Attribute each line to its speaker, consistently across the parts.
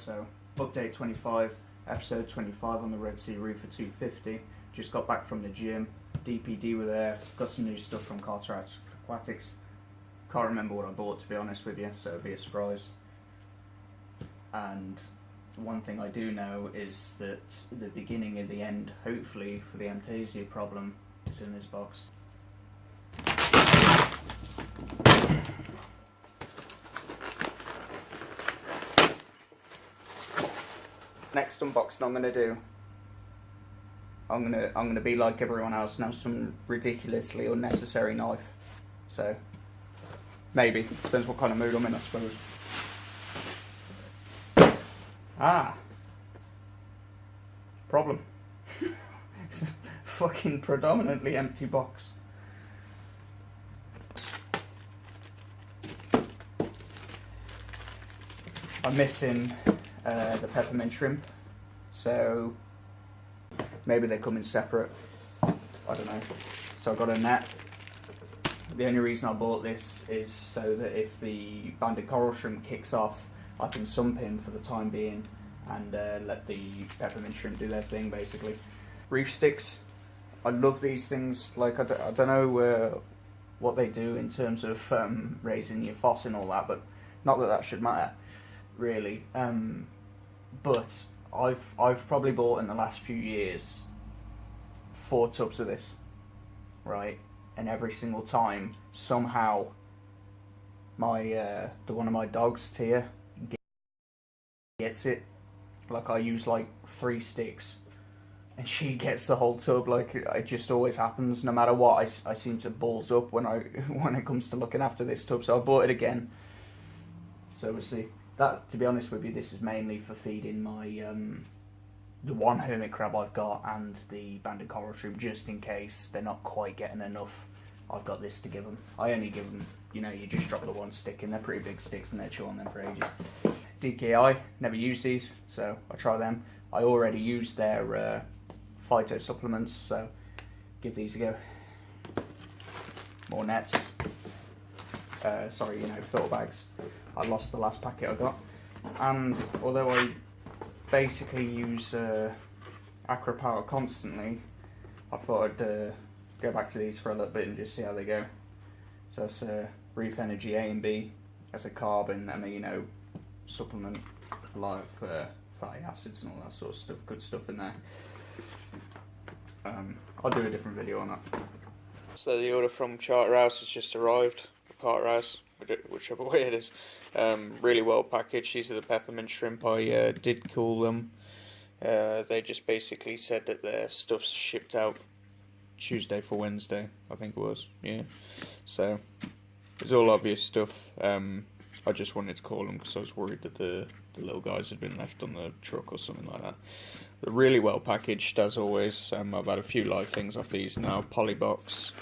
Speaker 1: So update 25, episode 25 on the RedSea REEFER 250. Just got back from the gym. DPD were there. Got some new stuff from Cartwright Aquatics. Can't remember what I bought, to be honest with you, so it'll be a surprise. And one thing I do know is that the beginning of the end, hopefully, for the Amtasia problem is in this box. Next unboxing I'm gonna do, I'm gonna be like everyone else and have some ridiculously unnecessary knife. So maybe depends what kind of mood I'm in, I suppose. Problem. It's a fucking predominantly empty box. I'm missing the peppermint shrimp, so maybe they come in separate, I don't know. So I got a net. The only reason I bought this is so that if the banded coral shrimp kicks off, I can sump him for the time being and let the peppermint shrimp do their thing, basically. Reef sticks, I love these things. Like, I don't know what they do in terms of raising your FOS and all that, but not that that should matter, really. But I've probably bought in the last few years 4 tubs of this, right? And every single time, somehow, my one of my dogs, Tia, gets it. Like, I use like 3 sticks, and she gets the whole tub. Like, it just always happens. No matter what, I seem to balls up when it comes to looking after this tub. So I bought it again. So we'll see. That, to be honest with you, this is mainly for feeding my the one hermit crab I've got and the banded coral shrimp, just in case they're not quite getting enough. I've got this to give them. I only give them, you know, you just drop the 1 stick in. They're pretty big sticks and they're chew on them for ages. DKI, never use these, so I try them. I already used their phyto supplements, so give these a go. More nets. Sorry, you know, filter bags. I lost the last packet I got. And although I basically use Aqua Power constantly, I thought I'd go back to these for a little bit and just see how they go. So that's Reef Energy A and B as a carb and amino supplement, a lot of fatty acids and all that sort of stuff, good stuff in there. I'll do a different video on that. So the order from Charterhouse has just arrived, Cartwright, whichever way it is. Really well packaged. These are the peppermint shrimp. I did call them. They just basically said that their stuff's shipped out Tuesday for Wednesday, I think it was. Yeah. So it's all obvious stuff. I just wanted to call them because I was worried that the little guys had been left on the truck or something like that. They're really well packaged as always. I've had a few live things off these now. Polybox,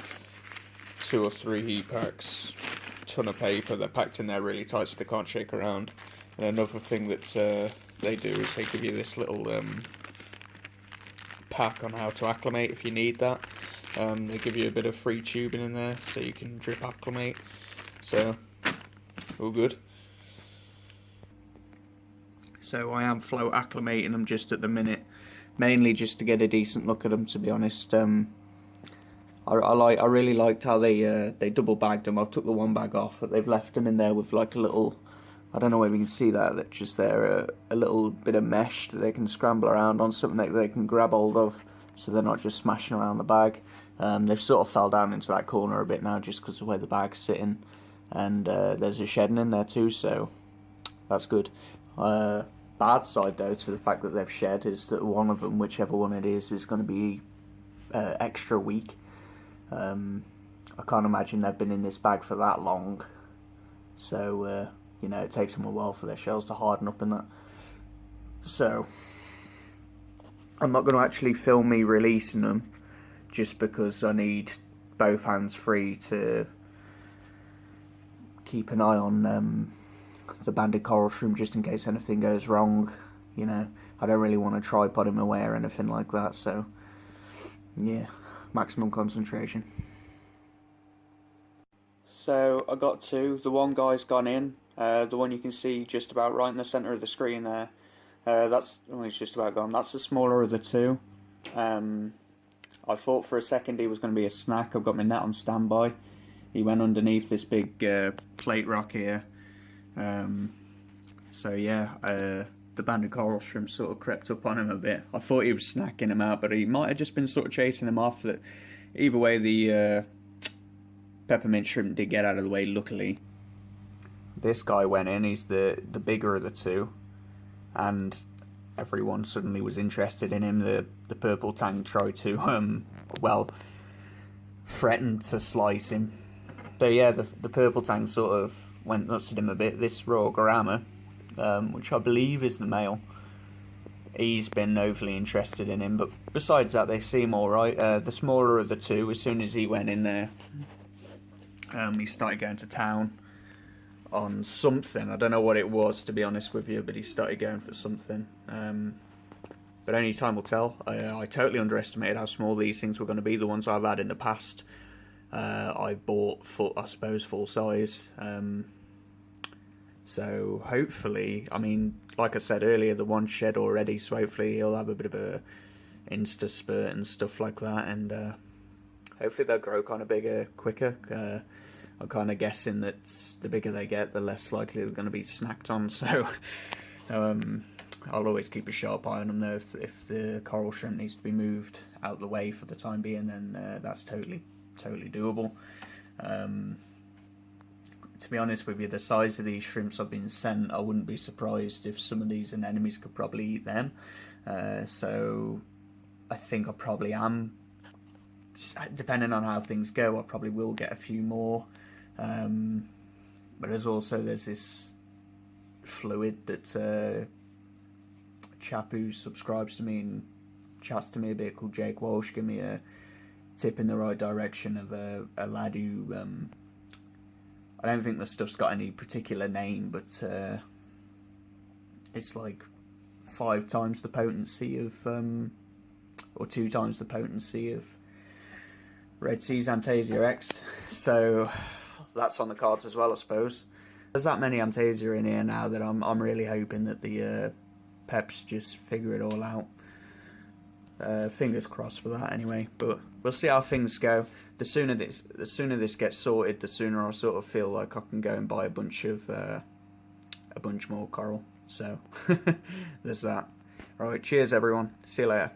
Speaker 1: 2 or 3 heat packs, ton of paper. They're packed in there really tight so they can't shake around. And another thing that they do is they give you this little pack on how to acclimate if you need that. They give you a bit of free tubing in there so you can drip acclimate. So all good. So I am float acclimating them just at the minute, mainly just to get a decent look at them, to be honest. I really liked how they double bagged them. I've took the 1 bag off, but they've left them in there with like a little, I don't know whether you can see that, that's just there, a little bit of mesh that they can scramble around on, something that they can grab hold of, so they're not just smashing around the bag. They've sort of fell down into that corner a bit now just because of the way the bag's sitting, and there's a shedding in there too, so that's good. Bad side though to the fact that they've shed is that one of them, whichever one it is going to be extra weak. I can't imagine they've been in this bag for that long, so you know, it takes them a while for their shells to harden up and that. So I'm not going to actually film me releasing them, just because I need both hands free to keep an eye on the banded coral shrimp, just in case anything goes wrong. You know, I don't really want to tripod him away or anything like that, so yeah, maximum concentration. So I got 2. The one guy's gone in, the one you can see just about right in the centre of the screen there. That's it's just about gone. That's the smaller of the two. I thought for a second he was going to be a snack. I've got my net on standby. He went underneath this big plate rock here. So yeah, the banded coral shrimp sort of crept up on him a bit. I thought he was snacking him out, but he might have just been sort of chasing him off. That either way, the peppermint shrimp did get out of the way, luckily. This guy went in. He's the bigger of the two, and everyone suddenly was interested in him. The purple tang tried to well, threatened to slice him. So yeah, the purple tang sort of went nuts at him a bit. This raw grama, which I believe is the male, he's been overly interested in him, but besides that they seem alright. The smaller of the two, as soon as he went in there, he started going to town on something. I don't know what it was, to be honest with you, but he started going for something. But only time will tell. I totally underestimated how small these things were going to be. The ones I've had in the past, I bought I suppose full size. So hopefully, I mean, like I said earlier, the one shed already, so hopefully he'll have a bit of a insta spurt and stuff like that, and hopefully they'll grow kind of bigger quicker. I'm kind of guessing that the bigger they get, the less likely they're going to be snacked on, so I'll always keep a sharp eye on them though. If the coral shrimp needs to be moved out of the way for the time being, then that's totally doable. To be honest with you, the size of these shrimps I've been sent, I wouldn't be surprised if some of these anemones could probably eat them. So I think I probably am, depending on how things go, I probably will get a few more. But there's this fluid that a chap who subscribes to me and chats to me a bit, called Jake Walsh, give me a tip in the right direction of a lad who, I don't think the stuff's got any particular name, but it's like 5 times the potency of, or 2 times the potency of RedSea's Amtasia X. So that's on the cards as well, I suppose. There's that many Amtasia in here now that I'm really hoping that the peps just figure it all out. Fingers crossed for that anyway, but we'll see how things go. The sooner this gets sorted, the sooner I sort of feel like I can go and buy a bunch more coral. So there's that. Alright, cheers everyone. See you later.